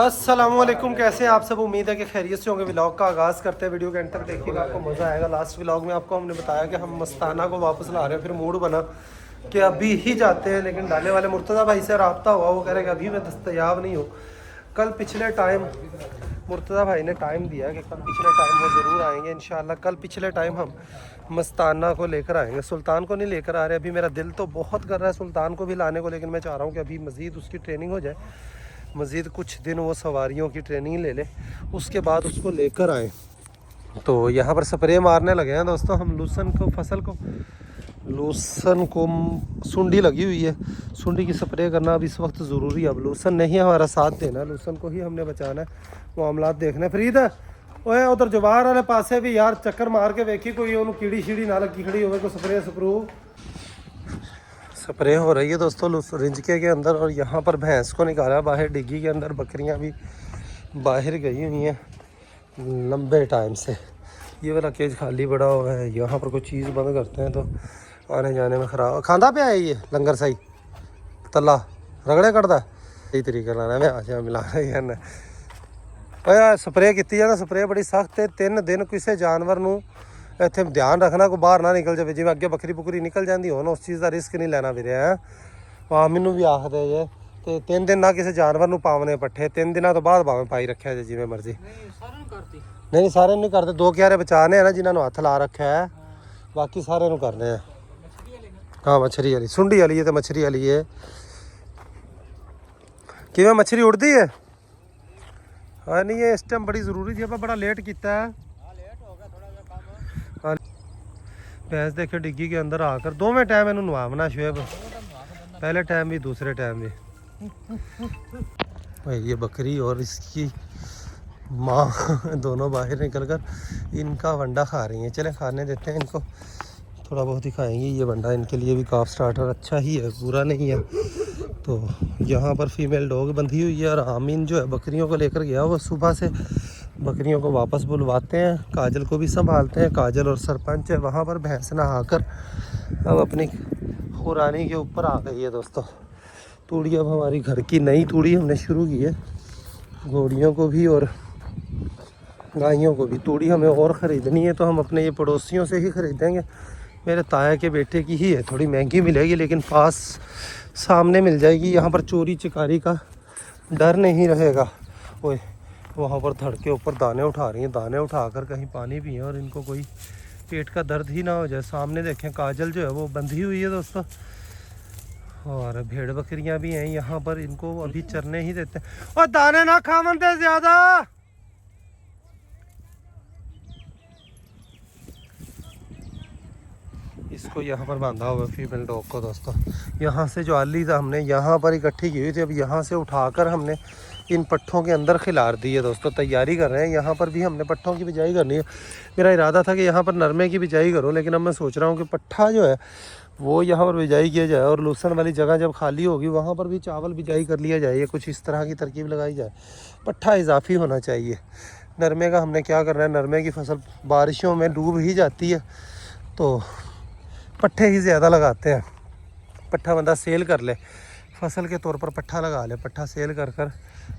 अस्सलामुअलैकुम, कैसे हैं आप सब। उम्मीद है कि खैरियत से होंगे। व्लॉग का आगाज़ करते हैं, वीडियो के एंड तक देखिएगा, आपको मज़ा आएगा। लास्ट व्लॉग में आपको हमने बताया कि हम मस्ताना को वापस ला रहे हैं, फिर मूड बना कि अभी ही जाते हैं, लेकिन डाले वाले मुर्तज़ा भाई से रब्ता हुआ, वो कह रहे कि अभी मैं दस्तयाब नहीं हूँ। कल पिछले टाइम मुर्तज़ा भाई ने टाइम दिया है कि कल पिछले टाइम वो ज़रूर आएंगे इंशाल्लाह। कल पिछले टाइम हम मस्ताना को लेकर आएंगे, सुल्तान को नहीं लेकर आ रहे। अभी मेरा दिल तो बहुत कर रहा है सुल्तान को भी लाने को, लेकिन मैं चाह रहा हूँ कि अभी मज़ीद उसकी ट्रेनिंग हो जाए, मज़ीद कुछ दिन वो सवारियों की ट्रेनिंग ले ले, उसके बाद उसको लेकर आए। तो यहाँ पर स्प्रे मारने लगे हैं दोस्तों हम लूसन को, फसल को, लूसन को सुंडी लगी हुई है, सुंडी की स्प्रे करना अब इस वक्त ज़रूरी है। अब लूसन नहीं हमारा साथ देना, लूसन को ही हमने बचाना है, मामलात देखना है। फरीद ओए उधर जवार वाले पासे भी यार चक्कर मार के वेखी कोई उन्होंने कीड़ी शीड़ी ना लगी खड़ी हो, कोई स्प्रे स्प्रे हो रही है दोस्तों रिंजके के अंदर। और यहाँ पर भैंस को निकाला बाहर डिग्गी के अंदर, बकरियाँ भी बाहर गई हुई हैं लंबे टाइम से। ये वाला केज खाली पड़ा हुआ है, यहाँ पर कोई चीज़ बंद करते हैं तो आने जाने में ख़राब। खांदा पे है ये लंगर सही तला रगड़े कटदा सही तरीके लाना मैं आशा मिला स्प्रे की जाता। स्प्रे बड़ी सख्त है, 3 दिन किसी जानवर ਨੂੰ ਇੱਥੇ ध्यान रखना को बाहर ना निकल जाए, जिवें अगे बकरी बुकरी निकल जाती हो उस चीज़ का रिस्क नहीं लेना भी रहा है। हाँ मैनू भी आखदे जे तो 3 दिन ना किसी जानवर ਨੂੰ पावने पट्ठे, 3 दिनों तो बाद भावें पाई रखा जे जिवें मर्जी। नहीं सारे नहीं करते, 2 क्यारे बचाने हैं ना जिन्होंने हथ ला रखा है, बाकी सारे करने हैं। हाँ मछली वाली सुंडी वाली है तो मछली वाली है। किवें मछली उड़ती है? हाँ नहीं ये इस टाइम बड़ी ज़रूरी थी, आप बड़ा लेट किया है। भैंस देखे डिग्गी के अंदर आकर दोवें टाइम इन्हों नवावना शुएब, पहले टाइम भी दूसरे टाइम भी। भाई ये बकरी और इसकी माँ दोनों बाहर निकल कर इनका वंडा खा रही हैं। चले खाने देते हैं इनको, थोड़ा बहुत ही खाएंगी। ये वंडा इनके लिए भी काफ स्टार्टर अच्छा ही है, बुरा नहीं है। तो यहाँ पर फीमेल डॉग बंधी हुई है और आमीन जो है बकरियों को लेकर गया, वो सुबह से बकरियों को वापस बुलवाते हैं, काजल को भी संभालते हैं। काजल और सरपंच है वहाँ पर, भैंस नहाकर अब अपनी खुरानी के ऊपर आ गई है दोस्तों। तूड़ी अब हमारी घर की नई तूड़ी हमने शुरू की है, घोड़ियों को भी और गायों को भी। तूड़ी हमें और ख़रीदनी है तो हम अपने ये पड़ोसियों से ही ख़रीदेंगे। मेरे ताया के बेटे की ही है, थोड़ी महंगी मिलेगी लेकिन पास सामने मिल जाएगी। यहाँ पर चोरी चिकारी का डर नहीं रहेगा। ओए वहाँ पर धड़ के ऊपर दाने उठा रही हैं, दाने उठाकर कहीं पानी पिए और इनको कोई पेट का दर्द ही ना हो जाए। सामने देखें काजल जो है वो बंधी हुई है दोस्तों, और भेड़ बकरियाँ भी हैं यहाँ पर, इनको अभी चरने ही देते हैं। और दाने ना खावन दे ज़्यादा। इसको यहाँ पर बांधा हुआ फीमेल डॉग को दोस्तों। यहाँ से जो आली था हमने यहाँ पर इकट्ठी की हुई थी, अब यहाँ से उठाकर हमने इन पट्ठों के अंदर खिलार दी है दोस्तों। तैयारी कर रहे हैं, यहाँ पर भी हमने पट्ठों की बिजाई करनी है। मेरा इरादा था कि यहाँ पर नरमे की बिजाई करो, लेकिन अब मैं सोच रहा हूँ कि पट्ठा जो है वो यहाँ पर बिजाई किया जाए और लूसन वाली जगह जब खाली होगी वहाँ पर भी चावल बिजाई कर लिया जाए, कुछ इस तरह की तरकीब लगाई जाए। पट्ठा इजाफी होना चाहिए। नरमे का हमने क्या करना है, नरमे की फसल बारिशों में डूब ही जाती है तो पट्ठे ही ज़्यादा लगाते हैं। पट्ठा बंदा सेल कर ले, फसल के तौर पर पट्ठा लगा ले, पट्ठा सेल कर कर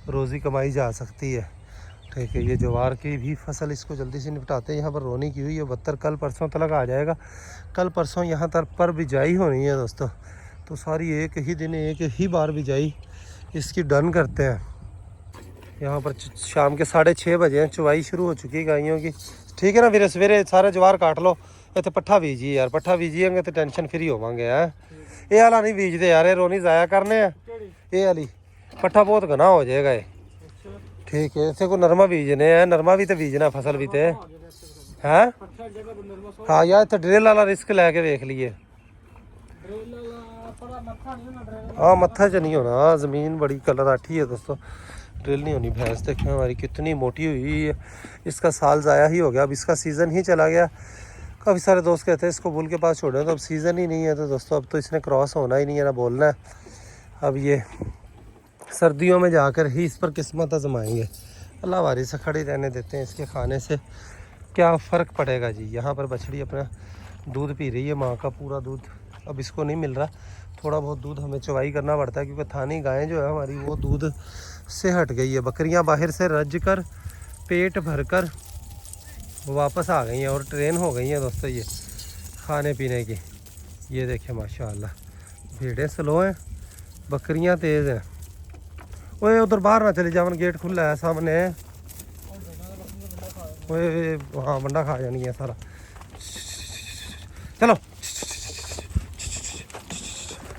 रोज़ी कमाई जा सकती है। ठीक है, ये ज्वार की भी फसल इसको जल्दी से निपटाते हैं। यहाँ पर रोनी की हुई है, 72 कल परसों तक आ जाएगा। कल परसों यहाँ तक पर बिजाई होनी है दोस्तों, तो सारी एक ही दिन एक ही बार बिजाई इसकी डन करते हैं। यहाँ पर शाम के 6:30 बजे हैं, चुवाई शुरू हो चुकी है गायों की। ठीक है ना, फिर सवेरे सारे ज्वार काट लो, इतने पट्ठा बीजिए यार, पट्ठा बीजिएंगे तो टेंशन फ्री होवांगे। है ये वाला नहीं बीजते यार, ये रोनी ज़ाया करने हैं, ये वाली पट्ठा बहुत घना हो जाएगा ये। ठीक है, इसे को नरमा बीजने हैं, नरमा भी तो बीजना फसल भी तो है। हाँ यार इतना ड्रिल वाला रिस्क लैके देख लीए। हाँ मत्था च नहीं होना, ज़मीन बड़ी कलर आठी है दोस्तों, ड्रिल नहीं होनी। भैंस देखें हमारी कितनी मोटी हुई है, इसका साल ज़ाया ही हो गया, अब इसका सीज़न ही चला गया। काफ़ी सारे दोस्त कहते हैं इसको बुल के पास छोड़ें, तो अब सीज़न ही नहीं है तो दोस्तों अब तो इसने क्रॉस होना ही नहीं है, ना बोलना है। अब ये सर्दियों में जाकर ही इस पर किस्मत आजमाएंगे। अल्लाह वारी से खड़ी रहने देते हैं, इसके खाने से क्या फ़र्क पड़ेगा जी। यहाँ पर बछड़ी अपना दूध पी रही है, माँ का पूरा दूध अब इसको नहीं मिल रहा, थोड़ा बहुत दूध हमें चवाई करना पड़ता है क्योंकि थानी गायें जो है हमारी वो दूध से हट गई है। बकरियां बाहर से रज कर पेट भर कर वापस आ गई हैं और ट्रेन हो गई हैं दोस्तों ये खाने पीने की। ये देखें माशाल्लाह, भेड़ें स्लो हैं, बकरियां तेज़ हैं। ओए उधर बाहर ना चले जावन, गेट खुला है सामने। ओए हाँ बंडा खा जानी है सारा। चलो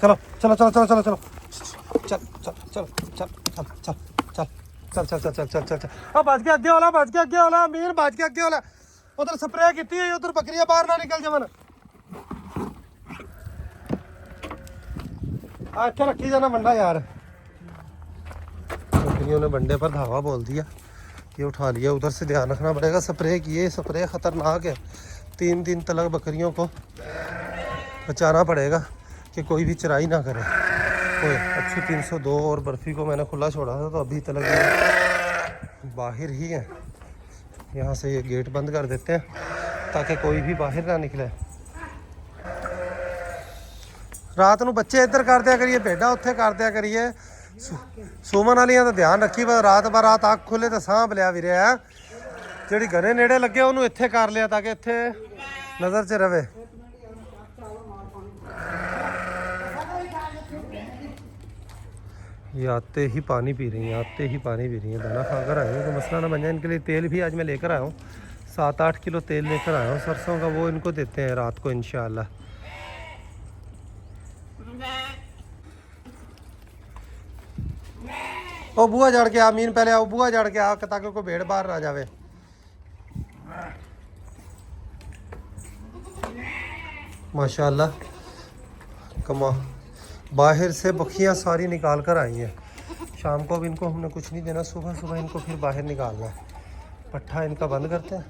चलो चलो चलो चलो चलो चलो चल चल चल चल चल चल चल चल चल चल चल चल चल अब बच गया अगे वाला, बच गया अगे वाला, अमीर बच गया अगे वाला। उधर स्प्रे की है, उधर बकरियां बाहर ना निकल जावन। अच्छा रखी जाना बंडा यार। बकरियों ने बंडे पर धावा बोल दिया, ये उठा लिया। उधर से ध्यान रखना पड़ेगा, स्प्रे किए, स्प्रे ख़तरनाक है। 3 दिन तक बकरियों को बचाना पड़ेगा कि कोई भी चराई ना करे। ओए अच्छी 302 और बर्फ़ी को मैंने खुला छोड़ा था तो अभी तक बाहर ही है। यहाँ से ये गेट बंद कर देते हैं ताकि कोई भी बाहर ना निकले। रात को बच्चे इधर कर दिया करिए, भेडा उत्थे कर दिया करिए। सुमन वालियां तो ध्यान रखी, रात बरात अख खुले तो सांभ लिया वीरे है। ਜਿਹੜੀ घरे नेड़े लगे उन्होंने इत्थे कर लिया ताकि इत्थे नज़र च रहे। ये आते ही पानी पी रही हैं, आते ही पानी पी रही हैं। दाना खाकर आए हैं तो मसला ना बन जाए। इनके लिए तेल भी आज मैं लेकर आया हूँ, 7-8 किलो तेल लेकर आया हूँ सरसों का। वो इनको देते हैं रात को इंशाल्लाह। ओ बुआ जड़ के आ मीन, पहले आओ बुआ जड़ के आ ताकि कोई भेड़ बाहर ना जावे। माशाल्लाह कमा बाहर से बखियाँ सारी निकाल कर आई हैं। शाम को अब इनको हमने कुछ नहीं देना, सुबह सुबह इनको फिर बाहर निकालना है। पट्ठा इनका बंद करते हैं।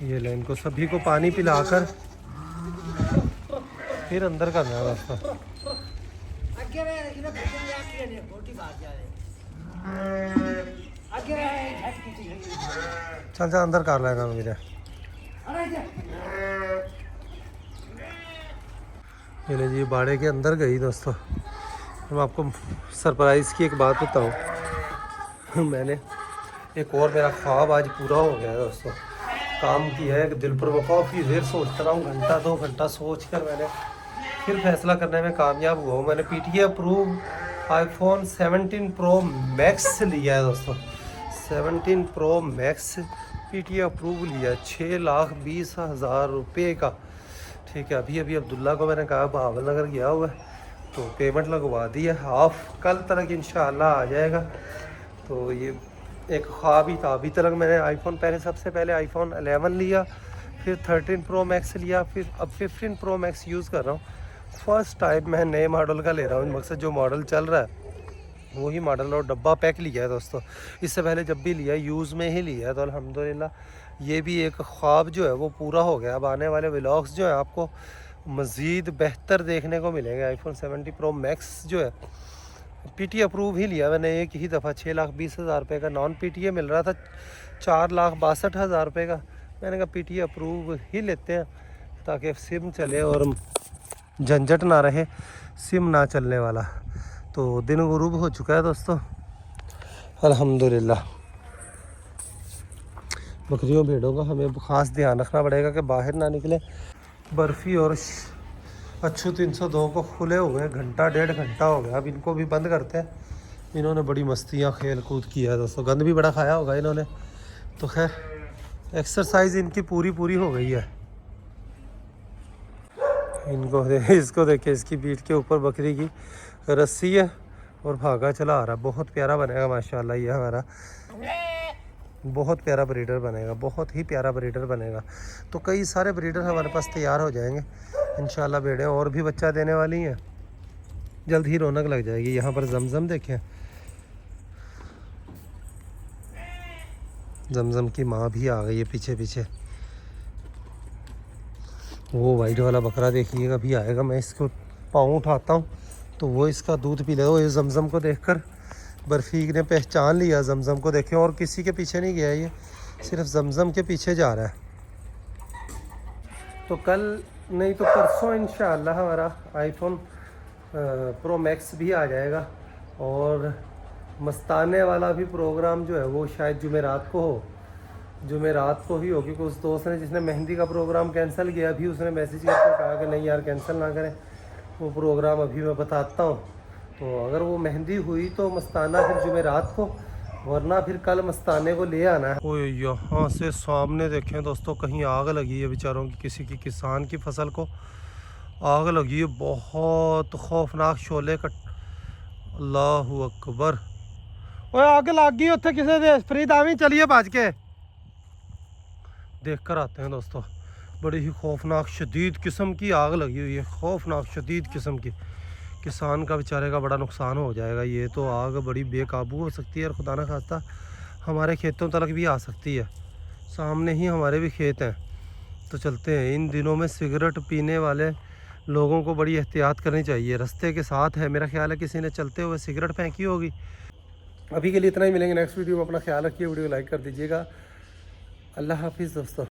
ये ले, इनको सभी को पानी पिलाकर फिर अंदर करना है रास्ता। चल जा अंदर कर लेगा मेरे। ये जी बाड़े के अंदर गई दोस्तों। मैं आपको सरप्राइज़ की एक बात बताऊं, मैंने एक और मेरा ख्वाब आज पूरा हो गया है दोस्तों। काम किया है दिल पर, वो काफ़ी देर सोचता रहा हूँ, घंटा 2 घंटा सोच कर मैंने फिर फैसला करने में कामयाब हुआ हूँ। मैंने PTA approve iPhone 17 Pro Max लिया है दोस्तों। 17 Pro Max PTA अप्रूव लिया, 6,20,000 रुपये का। ठीक है, अभी अभी अब्दुल्ला को मैंने कहा बहावल नगर गया हुआ है तो पेमेंट लगवा दी है। हाफ कल तक इंशाल्लाह आ जाएगा। तो ये एक ख्वाब ही था। अभी तक मैंने आईफोन सबसे पहले iPhone 11 लिया, फिर 13 Pro Max लिया, फिर अब 15 Pro Max यूज़ कर रहा हूँ। फर्स्ट टाइम मैं नए मॉडल का ले रहा हूँ, मकसद जो मॉडल चल रहा है वही मॉडल और डब्बा पैक लिया है दोस्तों। इससे पहले जब भी लिया यूज़ में ही लिया है तो अल्हम्दुलिल्लाह ये भी एक ख्वाब जो है वो पूरा हो गया। अब आने वाले व्लॉग्स जो है आपको मज़ीद बेहतर देखने को मिलेंगे। iPhone 17 Pro Max जो है PTA अप्रूव ही लिया मैंने एक ही दफ़ा। 6,20,000 रुपये का नॉन PTA मिल रहा था 4,62,000 रुपये का। मैंने कहा PTA अप्रूव ही लेते हैं ताकि सिम चले और झंझट ना रहे सिम ना चलने वाला। तो दिन गुरूब हो चुका है दोस्तों अल्हम्दुलिल्लाह। बकरियों भेड़ों का हमें ख़ास ध्यान रखना पड़ेगा कि बाहर ना निकले। बर्फ़ी और अच्छू 302 को खुले हुए घंटा 1.5 घंटा हो गया। अब इनको भी बंद करते हैं। इन्होंने बड़ी मस्तियाँ खेल कूद किया है दोस्तों, गंद भी बड़ा खाया होगा इन्होंने। तो खैर एक्सरसाइज इनकी पूरी हो गई है। इनको इसको देखिए, इसकी पीठ के ऊपर बकरी की रस्सी है और भागा चला आ रहा है। बहुत प्यारा बनेगा माशाल्लाह। ये हमारा बहुत प्यारा ब्रीडर बनेगा, बहुत ही प्यारा ब्रीडर बनेगा। तो कई सारे ब्रीडर हमारे पास तैयार हो जाएंगे इंशाल्लाह। भेड़ें और भी बच्चा देने वाली हैं, जल्द ही रौनक लग जाएगी। यहाँ पर जमजम देखें, जमजम की माँ भी आ गई है पीछे पीछे। वो वाइट वाला बकरा देखिएगा भी आएगा, मैं इसको पाँव उठाता हूँ तो वो इसका दूध पी लेगा। वो इस जमजम को देखकर बर्फी ने पहचान लिया जमजम को। देखें और किसी के पीछे नहीं गया, ये सिर्फ जमजम के पीछे जा रहा है। तो कल नहीं तो परसों इंशाअल्लाह हमारा आईफोन प्रो मैक्स भी आ जाएगा। और मस्ताने वाला भी प्रोग्राम जो है वो शायद जुमेरात को हो, जुमेरात को ही हो, क्योंकि उस दोस्त ने जिसने मेहंदी का प्रोग्राम कैंसिल किया अभी उसने मैसेज करके कहा कि नहीं यार कैंसिल ना करें, वो प्रोग्राम अभी मैं बताता हूँ। तो अगर वो मेहंदी हुई तो मस्ताना फिर जुमेरात को, वरना फिर कल मस्ताने को ले आना है। वो यहाँ से सामने देखें दोस्तों, कहीं आग लगी है बेचारों की, किसी की किसान की फसल को आग लगी है, बहुत खौफनाक शोले का। अल्लाह अकबर, ओए आग लग गई उत्थे किसी दे, फरीद आवी चलिए भाज के देख कर आते हैं दोस्तों। बड़ी ही खौफनाक शदीद किस्म की आग लगी हुई है, खौफनाक शदीद किस्म की। किसान का बेचारे का बड़ा नुकसान हो जाएगा। ये तो आग बड़ी बेकाबू हो सकती है और खुदा न खास्ता हमारे खेतों तक भी आ सकती है। सामने ही हमारे भी खेत हैं। तो चलते हैं। इन दिनों में सिगरेट पीने वाले लोगों को बड़ी एहतियात करनी चाहिए। रास्ते के साथ है, मेरा ख्याल है किसी ने चलते हुए सिगरेट फेंकी होगी। अभी के लिए इतना ही, मिलेंगे नेक्स्ट वीडियो में। अपना ख्याल रखिए, वीडियो लाइक कर दीजिएगा। अल्लाह हाफिज़ दोस्तों।